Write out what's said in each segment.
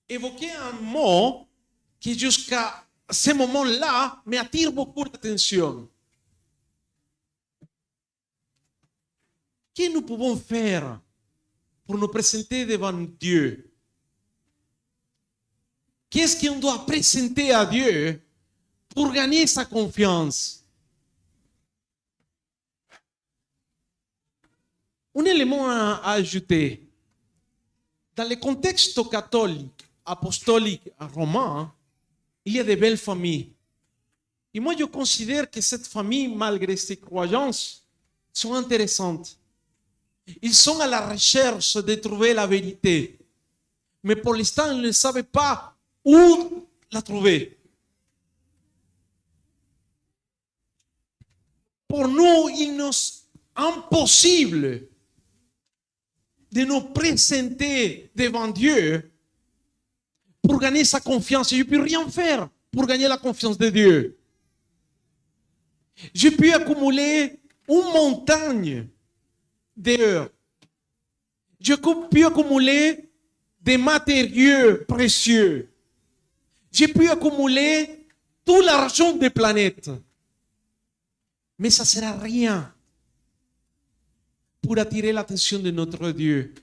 évoquer un mot qui jusqu'à ce moment-là m'attire beaucoup l'attention. Que nous pouvons faire pour nous présenter devant Dieu? Qu'est-ce qu'on doit présenter à Dieu pour gagner sa confiance? Un élément à ajouter. Dans le contexte catholique, apostolique, romain, il y a de belles familles. Et moi, je considère que cette famille, malgré ses croyances, sont intéressantes. Ils sont à la recherche de trouver la vérité. Mais pour l'instant, ils ne savent pas où la trouver. Pour nous, il nous est impossible de nous présenter devant Dieu pour gagner sa confiance. Je ne peux rien faire pour gagner la confiance de Dieu. Je peux accumuler une montagne d'heures. Je peux accumuler des matériaux précieux. Je peux accumuler tout l'argent des planètes. Mais ça ne sera rien pour attirer l'attention de notre Dieu.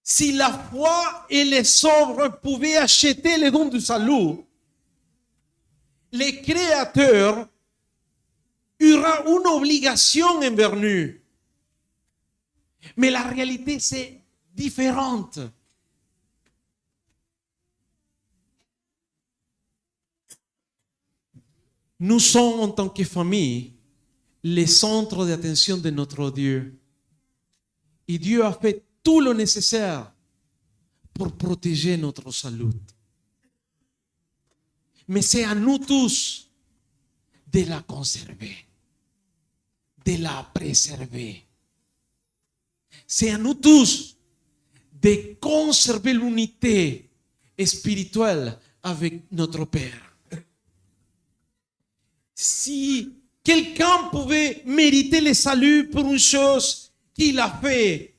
Si la foi et les œuvres pouvaient acheter les dons du salut, le Créateur aura une obligation envers nous. Mais la réalité, c'est différente. Nous sommes, en tant que famille, les centres d'attention de notre Dieu. Et Dieu a fait tout le nécessaire pour protéger notre salut. Mais c'est à nous tous de la conserver, de la préserver. C'est à nous tous de conserver l'unité spirituelle avec notre Père. Si quelqu'un pouvait mériter le salut pour une chose qu'il a fait,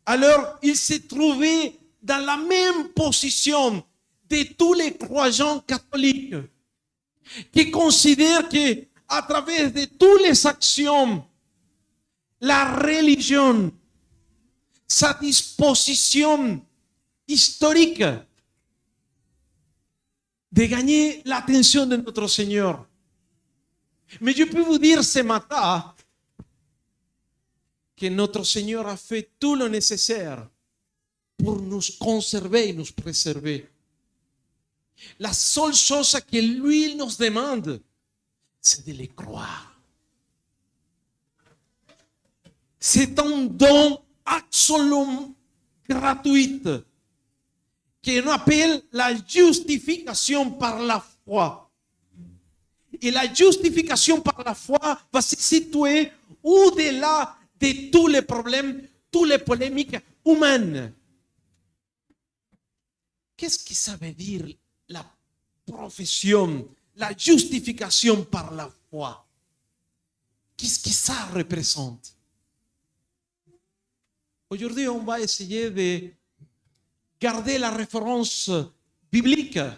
alors il s'est trouvé dans la même position de tous les croyants catholiques qui considèrent que à travers de toutes les actions, la religion, sa disposition historique de gagner l'attention de notre Seigneur. Mais je peux vous dire ce matin que notre Seigneur a fait tout le nécessaire pour nous conserver et nous préserver. La seule chose que lui nous demande, c'est de les croire. C'est un don absolument gratuit qu'on appelle la justification par la foi. Et la justification par la foi va se situer au-delà de tous les problèmes, toutes les polémiques humaines. Qu'est-ce que ça veut dire la profession, la justification par la foi? Qu'est-ce que ça représente? Aujourd'hui, on va essayer de garder la référence biblique en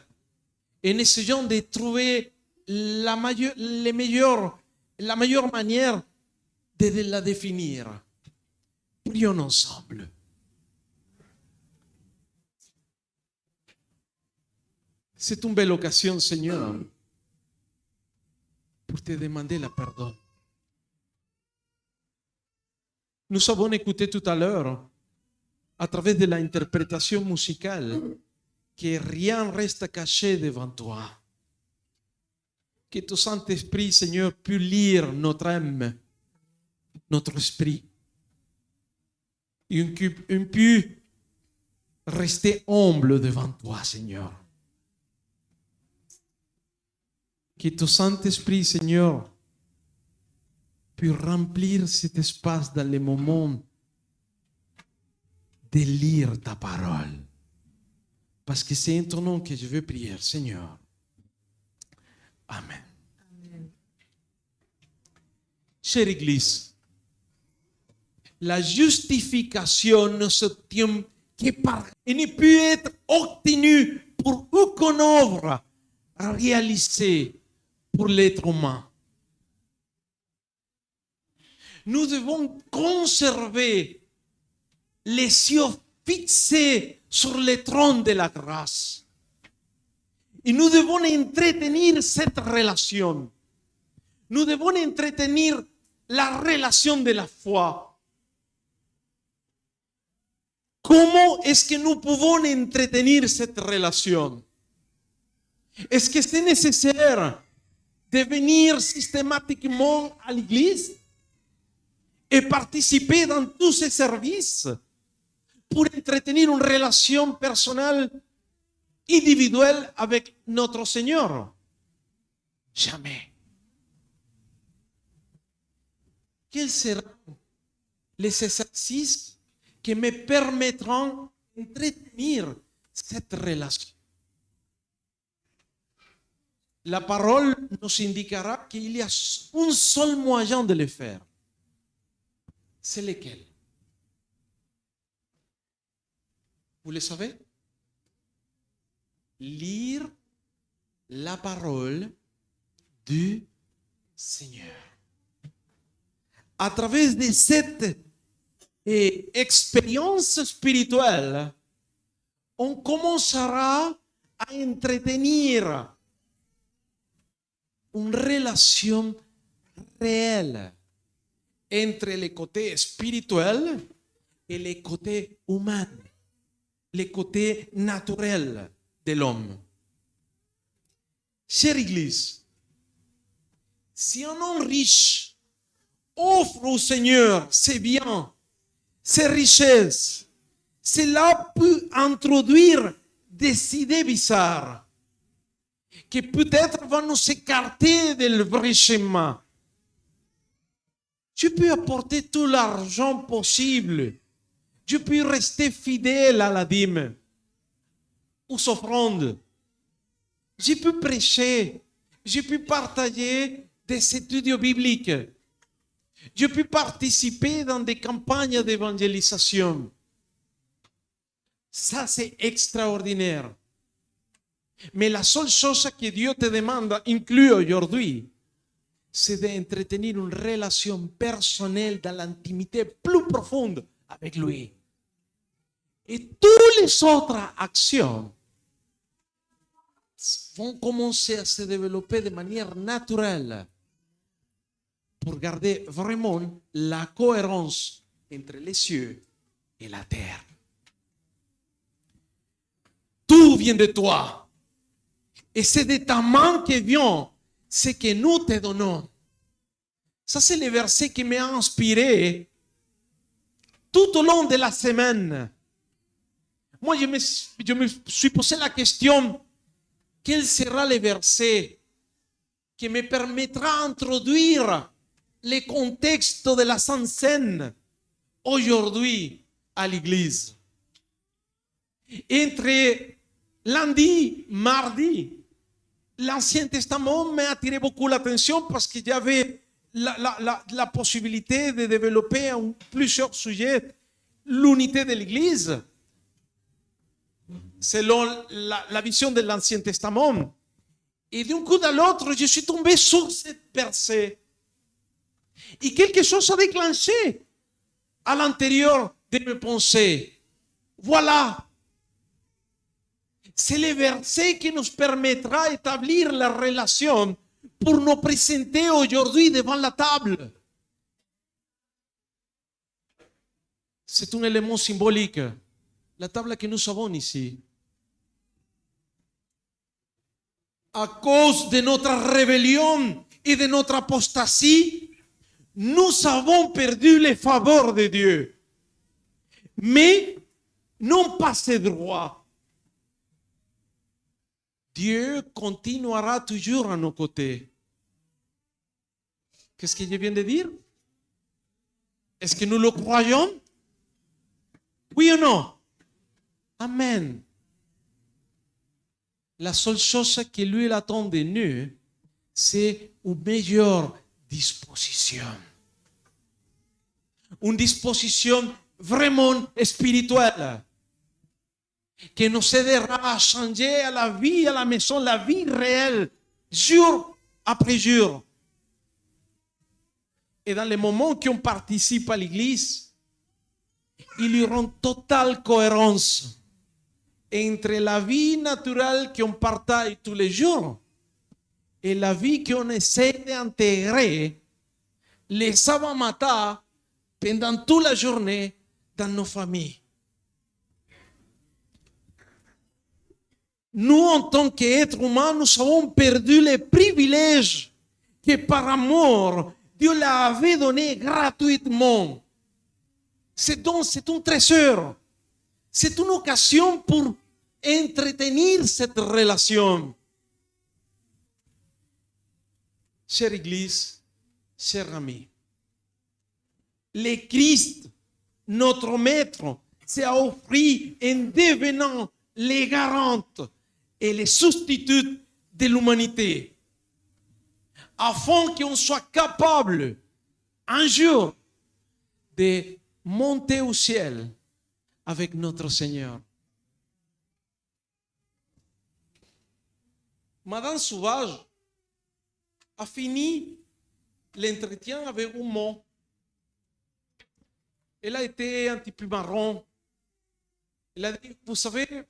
essayant de trouver la meilleure manière de la définir. Prions ensemble. C'est une belle occasion, Seigneur, pour te demander la pardon. Nous avons écouté tout à l'heure, à travers de l'interprétation musicale, que rien reste caché devant toi. Que ton Saint-Esprit, Seigneur, puisse lire notre âme, notre esprit. Et on peut rester humble devant toi, Seigneur. Que ton Saint-Esprit, Seigneur, puisse remplir cet espace dans les moments de lire ta parole. Parce que c'est en ton nom que je veux prier, Seigneur. Amen. Amen. Chère Église, la justification ne s'obtient Il ne peut être obtenu pour aucune œuvre réalisée pour l'être humain. Nous devons conserver les yeux fixés sur le trône de la grâce. Et nous devons entretenir cette relation. Nous devons entretenir la relation de la foi. Comment est-ce que nous pouvons entretenir cette relation? Est-ce que c'est nécessaire de venir systématiquement à l'église et participer dans tous ces services pour entretenir une relation personnelle, individuelle avec notre Seigneur? Jamais. Quels seront les exercices qui me permettront d'entretenir cette relation? La parole nous indiquera qu'il y a un seul moyen de le faire. C'est lequel? Vous le savez? Lire la parole du Seigneur. À travers de cette expérience spirituelle, on commencera à entretenir une relation réelle entre le côté spirituel et le côté humain, le côté naturel de l'homme. Chère Église, si un homme riche offre au Seigneur ses biens, ses richesses, cela peut introduire des idées bizarres qui peut-être vont nous écarter du vrai chemin. Je peux apporter tout l'argent possible. Je peux rester fidèle à la dîme, aux offrandes. Je peux prêcher. Je peux partager des études bibliques. Je peux participer dans des campagnes d'évangélisation. Ça, c'est extraordinaire. Mais la seule chose que Dieu te demande, inclus aujourd'hui, c'est d'entretenir une relation personnelle dans l'intimité plus profonde avec lui. Et toutes les autres actions vont commencer à se développer de manière naturelle pour garder vraiment la cohérence entre les cieux et la terre. Tout vient de toi. Et c'est de ta main que vient ce que nous te donnons. Ça, c'est le verset qui m'a inspiré tout au long de la semaine. Moi, je me suis posé la question, quel sera le verset qui me permettra d'introduire le contexte de la Sainte Seine aujourd'hui à l'église? Entre lundi, mardi, l'Ancien Testament m'a attiré beaucoup l'attention parce qu'il y avait la possibilité de développer plusieurs sujets. L'unité de l'Église, selon la vision de l'Ancien Testament. Et d'un coup à l'autre, je suis tombé sur cette verset. Et quelque chose a déclenché à l'intérieur de mes pensées. Voilà. C'est le verset qui nous permettra d'établir la relation pour nous présenter aujourd'hui devant la table. C'est un élément symbolique. La table que nous avons ici. À cause de notre rébellion et de notre apostasie, nous avons perdu les faveurs de Dieu. Mais non pas ses droits. Dieu continuera toujours à nos côtés. Qu'est-ce que je viens de dire? Est-ce que nous le croyons? Oui ou non? Amen. La seule chose que lui attend de nous, c'est une meilleure disposition. Une disposition vraiment spirituelle. qui nous aidera à changer à la vie, à la maison, la vie réelle, jour après jour. Et dans les moments qu'on participe à l'église, il y aura une totale cohérence entre la vie naturelle qu'on partage tous les jours et la vie qu'on essaie d'intégrer les sabbats matins pendant toute la journée dans nos familles. Nous, en tant qu'êtres humains, nous avons perdu le privilège que par amour, Dieu l'avait donné gratuitement. C'est un trésor. C'est une occasion pour entretenir cette relation. Chère Église, chers amis, le Christ, notre Maître, s'est offert en devenant les garantes et les substituts de l'humanité, afin qu'on soit capable un jour de monter au ciel avec notre Seigneur. Madame Sauvage a fini l'entretien avec un mot. Elle a été un petit peu marron. Elle a dit, vous savez,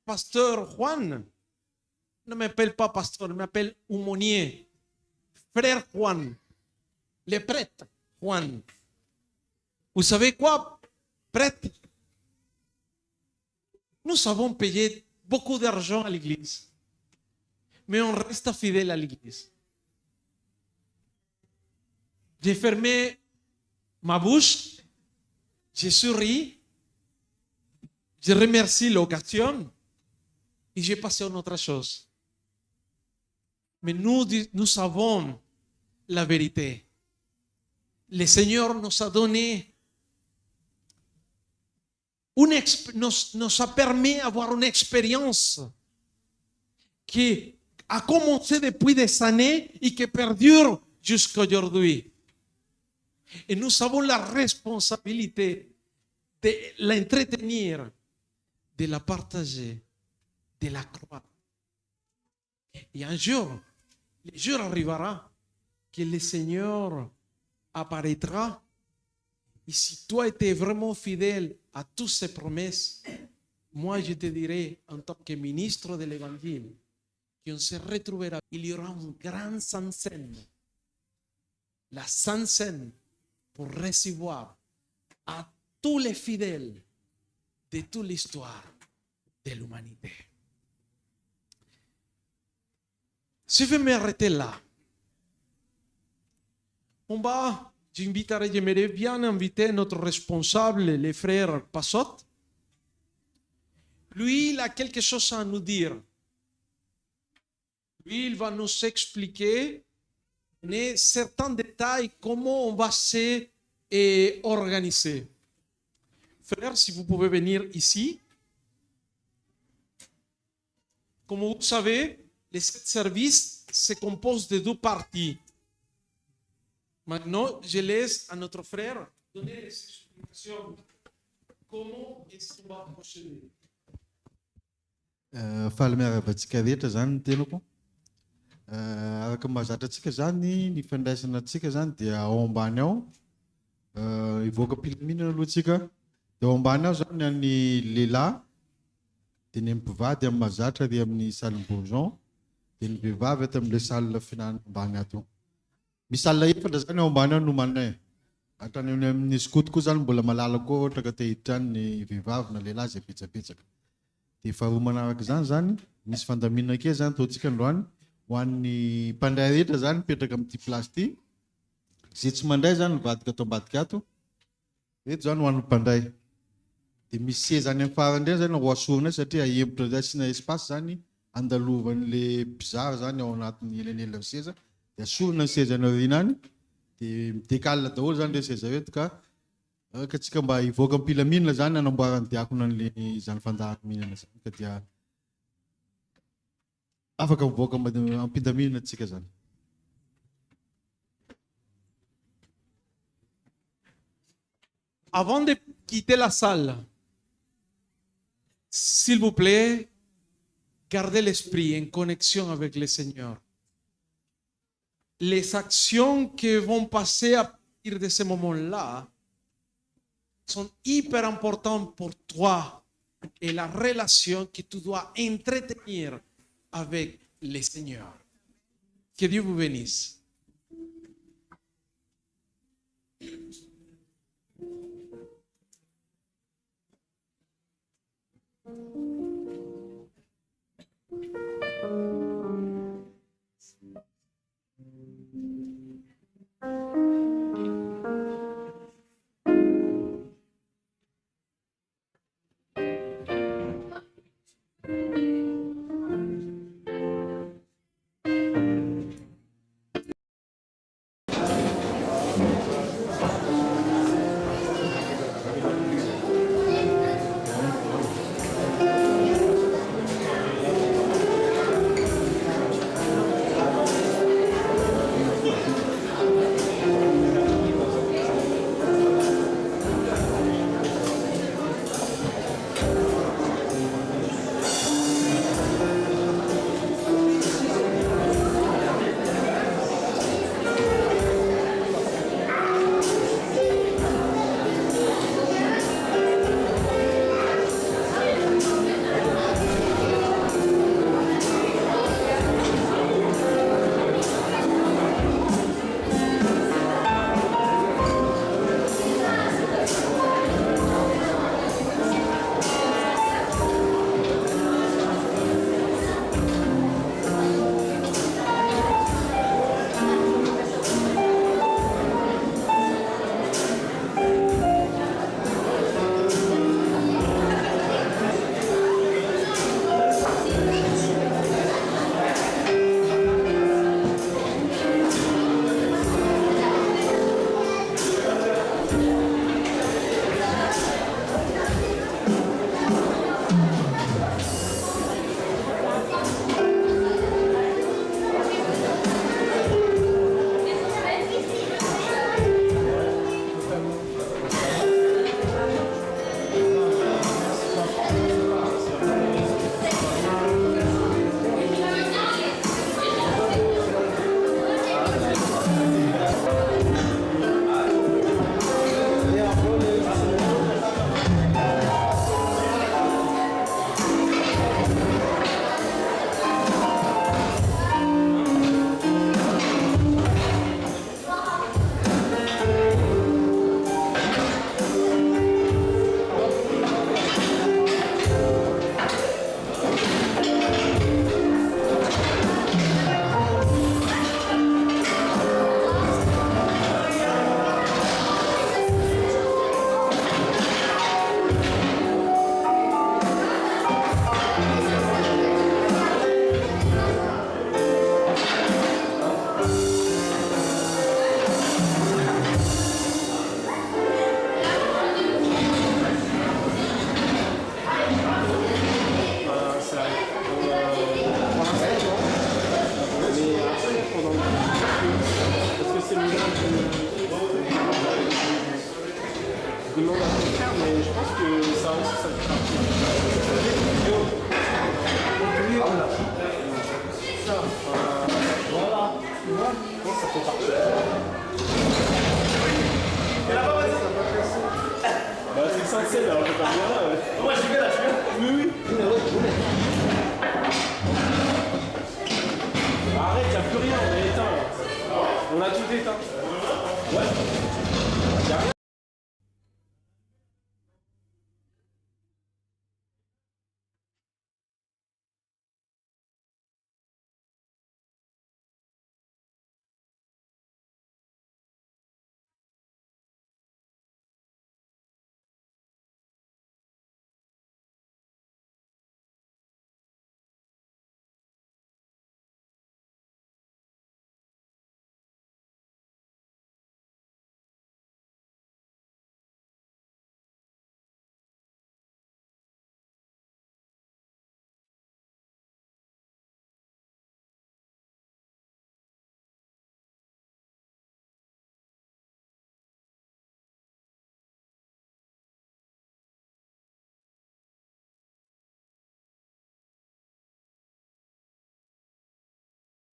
pasteur Juan, ne m'appelle pas pasteur, il m'appelle aumônier. Frère Juan, le prêtre Juan. Vous savez quoi, prêtre? Nous avons payé beaucoup d'argent à l'église, mais on reste fidèle à l'église. J'ai fermé ma bouche, j'ai souri, je remercie l'occasion et j'ai passé à une autre chose. Mais nous savons la vérité. Le Seigneur nous a donné, nous a permis d'avoir une expérience qui a commencé depuis des années et qui perdure jusqu'à aujourd'hui. Et nous avons la responsabilité de l'entretenir, de la partager, de la croire. Et un jour, le jour arrivera que le Seigneur apparaîtra. Et si toi étais vraiment fidèle à toutes ses promesses, moi je te dirai en tant que ministre de l'Évangile qu'on se retrouvera. Il y aura une grande Sainte-Seine, la Sainte-Seine, pour recevoir à tous les fidèles de toute l'histoire de l'humanité. Je vais m'arrêter là. J'aimerais bien inviter notre responsable, le frère Passot. Lui, il a quelque chose à nous dire. Lui, il va nous expliquer certains détails, comment on va se organiser. Frère, si vous pouvez venir ici. Comme vous savez, les 7 services se composent de 2 parties. Maintenant, je laisse à notre frère donner les explications. Comment est-ce qu'on va procéder? Fahalamiaravantsika rehetra zany ny tenako. Araka mahazatratsika zany ny fandraisana antsika zany dia ao ambany ao hivoaka mpilaminana aloha tsika. Dia ao ambany ao zany ny lehilahy, dia ny mpivady amin'ny mahazatra ary amin'ny salle bourgeon, dia ny vehivavy ato amin'ilay salle finanana ambany ato. Misy salle efatra zany ao ambany ao no manay. Hatrany amin'ny skoto koa zany mbola malala koa ohatra ka te hiditra ny vehivavy na lehilahy izay betsabetsaka. Dia faharoa manaraka izany zany misy fandaminana kely zany ataontsika androany ho an'ny mpandray rehetra zany mipetraka amin'ity plasy ity. Izay tsy mandray zany mivadika ato ambadika ato. Reto zany ho an'ny mpandray. Dia misy seza any amin'ny farany ireny zany roasorina satria ahembotra zay asiana espace zany andalovan'ilay mpizara zany ao anatin'ny elanelany seza. Dia asorina ny seza any aoriana any. Dia midécale daholo zany le seza reto ka tsika mba hivoaka ampilaminana zany anamboarany diakona an'ilay zany fandahaminana zany ka dia afaka mivoaka ampilaminana tsika zany. Avant de quitter la salle, S'il vous plaît, gardez l'esprit en connexion avec le Seigneur. Les actions qui vont passer à partir de ce moment-là sont hyper importantes pour toi et la relation que tu dois entretenir avec le Seigneur. Que Dieu vous bénisse. demande à ton frère, mais je pense que ça aussi, ça fait partie. Ça, voilà, tu vois, je pense que ça fait partie. Bah, c'est censé, là, on peut pas dire là.